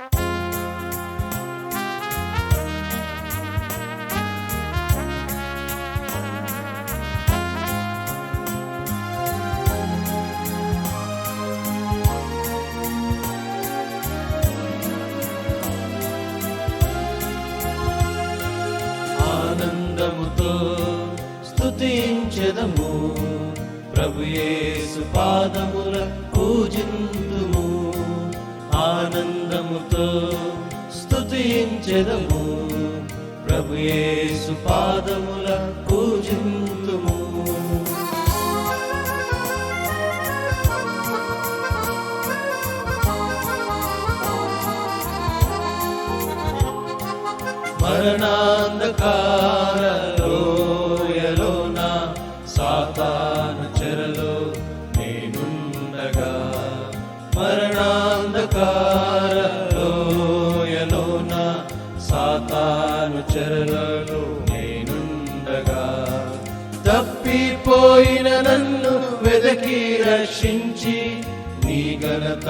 ఆనందముతో స్తుతించెదము, ప్రభు యేసు పాదముల పూజింతుము. ఆనందముతో స్తుతించెదము, ప్రభు యేసు పాదముల పూజింతుము. మరణాంధకార లోయలోన సాతాను చెరలో నేనుండగా, మరణాంధకార లోయలోన సాతాను చెరలో నేనుండగా, తప్పిపోయిన నన్ను వెదకి రక్షించి నీ ఘనత